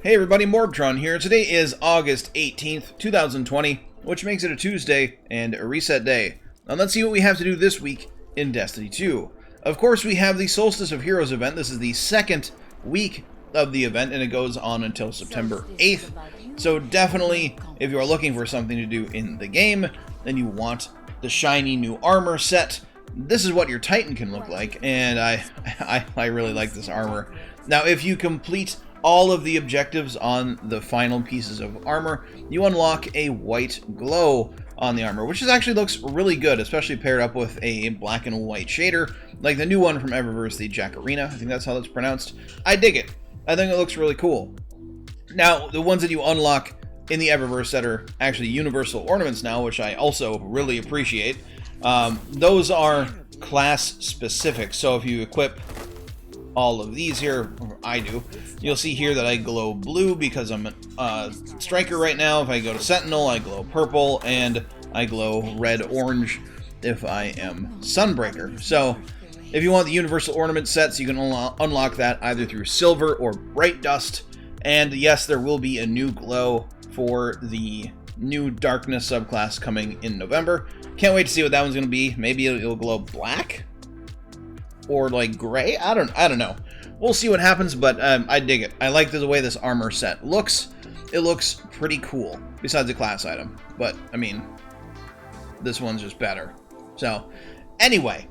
Hey everybody, MorbTron here. Today is August 18th, 2020, which makes it a Tuesday and a reset day. Now let's see what we have to do this week in Destiny 2. Of course, we have the Solstice of Heroes event. This is the second week of the event, and it goes on until September 8th. So definitely, if you are looking for something to do in the game, then you want the shiny new armor set. This is what your Titan can look like, and I really like this armor. Now, if you complete all of the objectives on the final pieces of armor, you unlock a white glow on the armor, which actually looks really good, especially paired up with a black and white shader, like the new one from Eververse, the Jacarina. I think that's how that's pronounced. I dig it. I think it looks really cool. Now, the ones that you unlock in the Eververse that are actually universal ornaments now, which I also really appreciate, those are class specific. So if you equip all of these here, or I do, you'll see here that I glow blue because I'm a striker right now. If I go to Sentinel, I glow purple, and I glow red-orange if I am Sunbreaker. So if you want the universal ornament sets, you can unlock that either through silver or bright dust. And yes, there will be a new glow for the new darkness subclass coming in November. Can't wait to see what that one's going to be. Maybe it'll glow black or like gray. I don't know. We'll see what happens, but I dig it. I like the way this armor set looks. It looks pretty cool, besides the class item. But I mean, this one's just better. So anyway,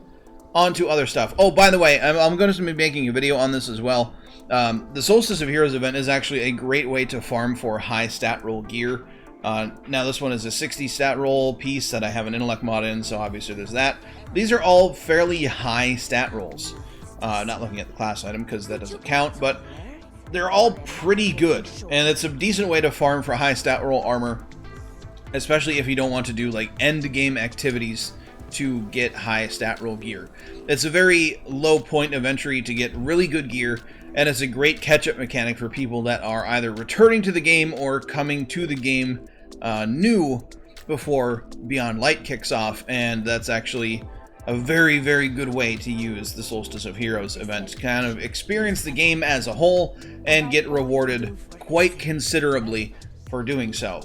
on to other stuff. Oh, by the way, I'm going to be making a video on this as well. The Solstice of Heroes event is actually a great way to farm for high stat roll gear. Now this one is a 60 stat roll piece that I have an intellect mod in, so obviously there's that. These are all fairly high stat rolls. Not looking at the class item because that doesn't count, but they're all pretty good. And it's a decent way to farm for high stat roll armor, especially if you don't want to do like end game activities to get high stat roll gear. It's a very low point of entry to get really good gear, and it's a great catch-up mechanic for people that are either returning to the game or coming to the game new before Beyond Light kicks off, and that's actually a very, very good way to use the Solstice of Heroes event to kind of experience the game as a whole and get rewarded quite considerably for doing so.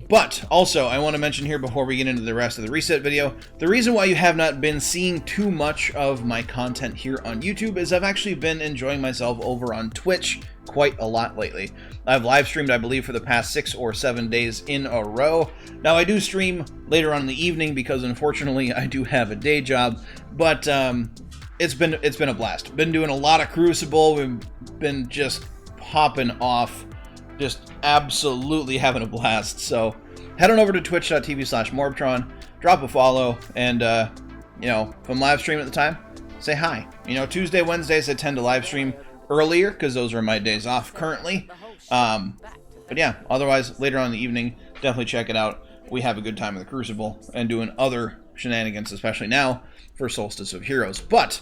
But also, I want to mention here before we get into the rest of the reset video, the reason why you have not been seeing too much of my content here on YouTube is I've actually been enjoying myself over on Twitch quite a lot lately. I've live streamed, I believe, for the past 6 or 7 days in a row. Now, I do stream later on in the evening because, unfortunately, I do have a day job, but it's been a blast. Been doing a lot of Crucible. We've been just popping off, just absolutely having a blast. So head on over to twitch.tv/MorbTron, drop a follow, and you know, if I'm live streaming at the time, say hi. You know, Tuesday, Wednesdays I tend to live stream earlier because those are my days off currently. But yeah, otherwise later on in the evening, definitely check it out. We have a good time in the Crucible and doing other shenanigans, especially now for Solstice of Heroes. But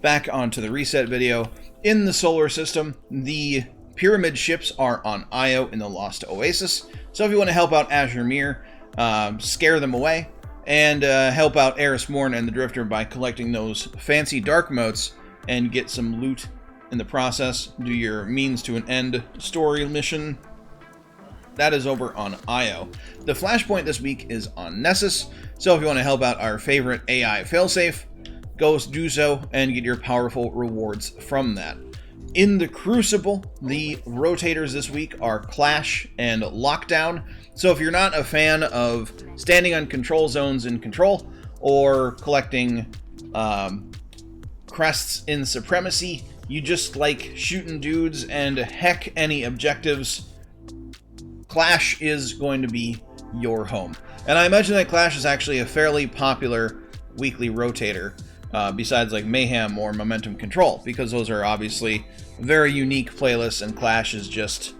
back onto the reset video. In the solar system, the Pyramid ships are on Io in the Lost Oasis, so if you want to help out Azure Mir, scare them away, and help out Eris Morn and the Drifter by collecting those fancy dark motes and get some loot in the process, do your means to an end story mission, that is over on Io. The flashpoint this week is on Nessus, so if you want to help out our favorite AI failsafe, go do so and get your powerful rewards from that. In the Crucible, the rotators this week are Clash and Lockdown. So if you're not a fan of standing on control zones in Control or collecting crests in Supremacy, you just like shooting dudes and heck any objectives, Clash is going to be your home. And I imagine that Clash is actually a fairly popular weekly rotator, besides like Mayhem or Momentum Control, because those are obviously very unique playlists, and Clash is just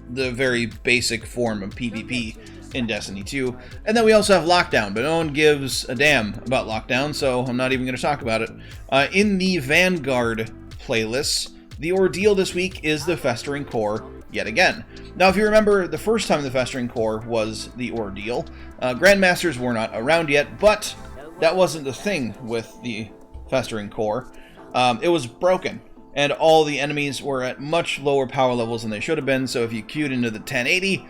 the very basic form of PvP in Destiny 2. And then we also have Lockdown, but no one gives a damn about Lockdown, so I'm not even going to talk about it. In the Vanguard playlists, the Ordeal this week is the Festering Core yet again. Now, if you remember, the first time the Festering Core was the Ordeal, Grandmasters were not around yet, but that wasn't the thing with the Festering Core. It was broken. and all the enemies were at much lower power levels than they should have been, so if you queued into the 1080,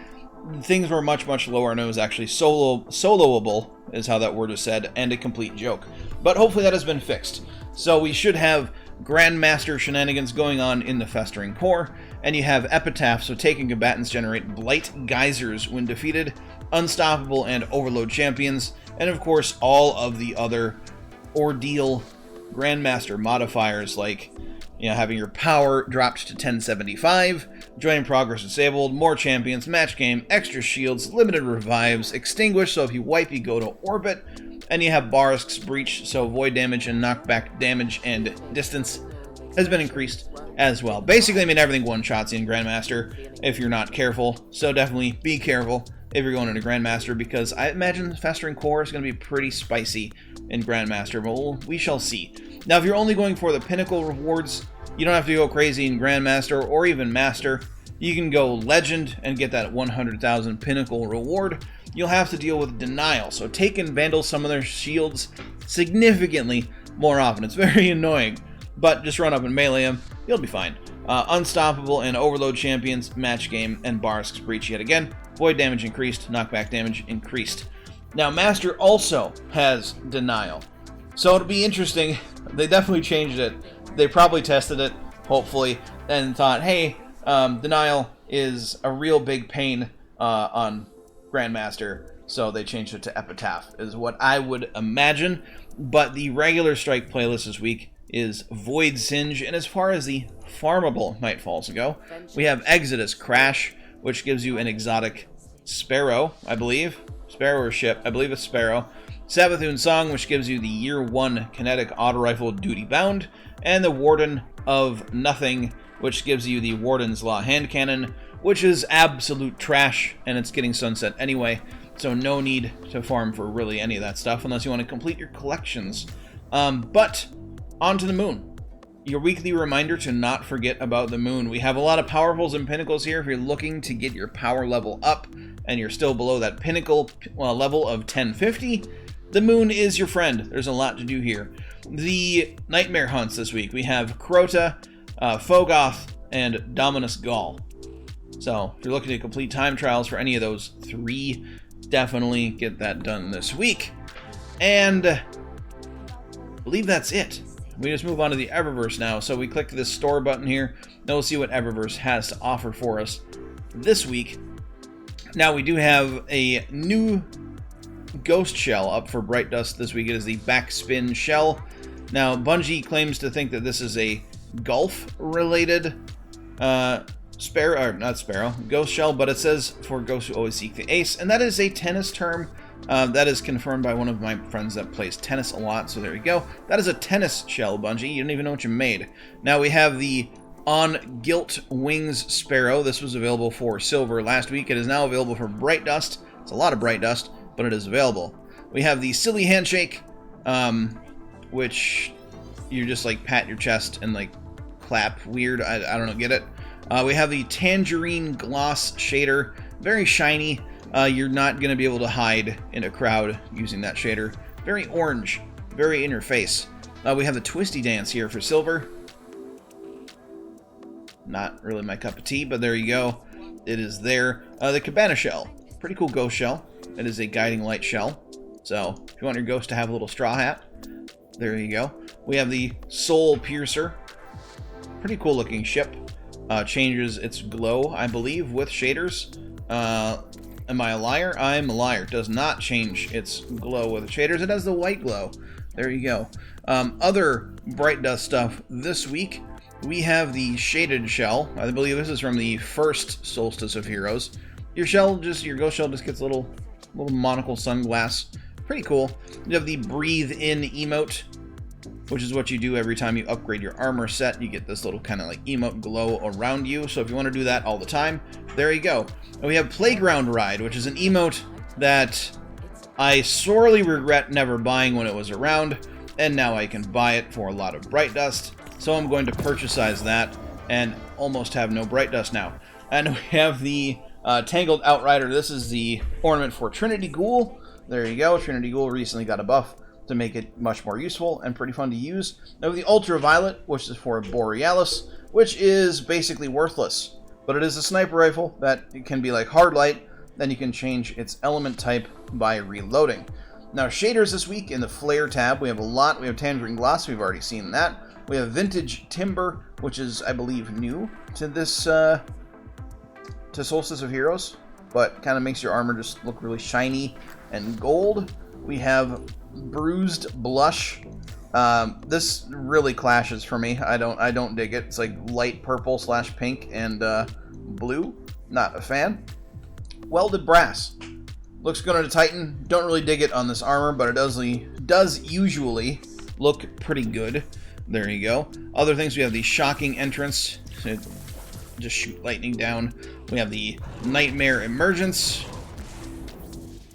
things were much, much lower, and it was actually soloable, is how that word is said, and a complete joke. But hopefully that has been fixed. So we should have Grandmaster shenanigans going on in the Festering Core, and you have Epitaph, so taking combatants generate Blight Geysers when defeated, Unstoppable and Overload champions, and of course all of the other Ordeal Grandmaster modifiers, like having your power dropped to 1075, join progress disabled, more champions, match game, extra shields, limited revives, extinguish, so if you wipe you go to orbit, and you have Barisk's Breach, so void damage and knockback damage and distance has been increased as well. Basically, I mean, everything one-shots in Grandmaster if you're not careful, so definitely be careful if you're going into Grandmaster, because I imagine Festering Core is going to be pretty spicy in Grandmaster, but we shall see. Now, if you're only going for the pinnacle rewards, you don't have to go crazy in Grandmaster or even Master. You can go Legend and get that 100,000 pinnacle reward. You'll have to deal with Denial, so take and vandal some of their shields significantly more often. It's very annoying, but just run up and melee them, you'll be fine. Unstoppable and Overload champions, match game, and Barisk's Breach yet again. Void damage increased, knockback damage increased. Now, Master also has Denial, so it'll be interesting. They definitely changed it. They probably tested it, hopefully, and thought, hey, Denial is a real big pain on Grandmaster, so they changed it to Epitaph, is what I would imagine. But the regular Strike playlist this week is Void Singe, and as far as the farmable Nightfalls go, we have Exodus Crash, which gives you an exotic Sparrow, I believe. Sparrow or ship, I believe it's Sparrow. Savathun Song, which gives you the Year 1 kinetic auto rifle duty bound, and the Warden of Nothing, which gives you the Warden's Law hand cannon, which is absolute trash, and it's getting sunset anyway, so no need to farm for really any of that stuff unless you want to complete your collections. But on to the moon. Your weekly reminder to not forget about the moon. We have a lot of powerfuls and pinnacles here if you're looking to get your power level up and you're still below that pinnacle level of 1050. The moon is your friend. There's a lot to do here. The Nightmare Hunts this week. We have Crota, Fogoth, and Dominus Gaul. So if you're looking to complete time trials for any of those three, definitely get that done this week. And I believe that's it. We just move on to the Eververse now. So we click this store button here. Now we'll see what Eververse has to offer for us this week. Now we do have a new Ghost Shell up for Bright Dust this week. It is the BACKSPIN shell. Now Bungie claims to think that this is a golf-related Ghost Shell, but it says for ghosts who always seek the ace, and that is a tennis term. That is confirmed by one of my friends that plays tennis a lot, so there we go. That is a tennis shell, Bungie. You don't even know what you made. Now we have the On GILT Wings Sparrow. This was available for silver last week. It is now available for Bright Dust. It's a lot of Bright Dust, but it is available. We have the Silly Handshake, which you just like pat your chest and like clap weird. I don't know, get it? We have the Tangerine Gloss Shader, very shiny. You're not going to be able to hide in a crowd using that shader. Very orange, very in your face. We have the Twisty Dance here for silver. Not really my cup of tea, but there you go. It is there. The Cabana Shell, pretty cool ghost shell. It is a guiding light shell. So if you want your ghost to have a little straw hat, there you go. We have the SOLPIERCER, pretty cool looking ship. Changes its glow, I believe, with shaders. Am I a liar? I'm a liar. Does not change its glow with shaders. It has the white glow. There you go. Other Bright Dust stuff this week. We have the Shaded Shell. I believe this is from the first Solstice of Heroes. Your ghost shell just gets a little monocle sunglass. Pretty cool. You have the Breathe In emote, which is what you do every time you upgrade your armor set. You get this little kind of like emote glow around you. So if you want to do that all the time, there you go. And we have Playground Ride, which is an emote that I sorely regret never buying when it was around, and now I can buy it for a lot of Bright Dust. So I'm going to purchase that and almost have no Bright Dust now. And we have the Tangled Outrider. This is the ornament for Trinity Ghoul. There you go. Trinity Ghoul recently got a buff to to make it much more useful and pretty fun to use. Now the Ultraviolet, which is for Borealis, which is basically worthless, but it is a sniper rifle that can be like hard light. Then you can change its element type by reloading. Now shaders this week in the Flare tab, we have a lot. We have Tangerine Gloss, we've already seen that. We have Vintage Timber, which is, I believe, new to this, to Solstice of Heroes, but kind of makes your armor just look really shiny and gold. We have Bruised Blush. This really clashes for me. I don't dig it. It's like light purple / pink and blue. Not a fan. Welded Brass. Looks good on a Titan. Don't really dig it on this armor, but it does usually look pretty good. There you go. Other things, we have the Shocking Entrance. Just shoot lightning down. We have the Nightmare Emergence.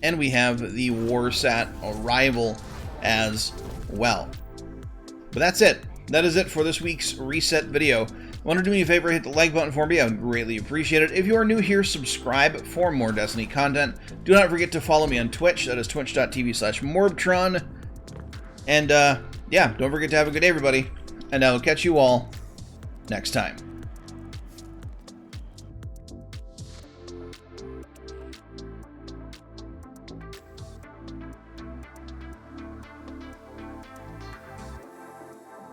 And we have the Warsat Arrival as well. But that's it. That is it for this week's reset video. Want to do me a favor, hit the like button for me. I would greatly appreciate it. If you are new here, subscribe for more Destiny content. Do not forget to follow me on Twitch. That is twitch.tv/MorbTron. And yeah, don't forget to have a good day, everybody. And I will catch you all next time.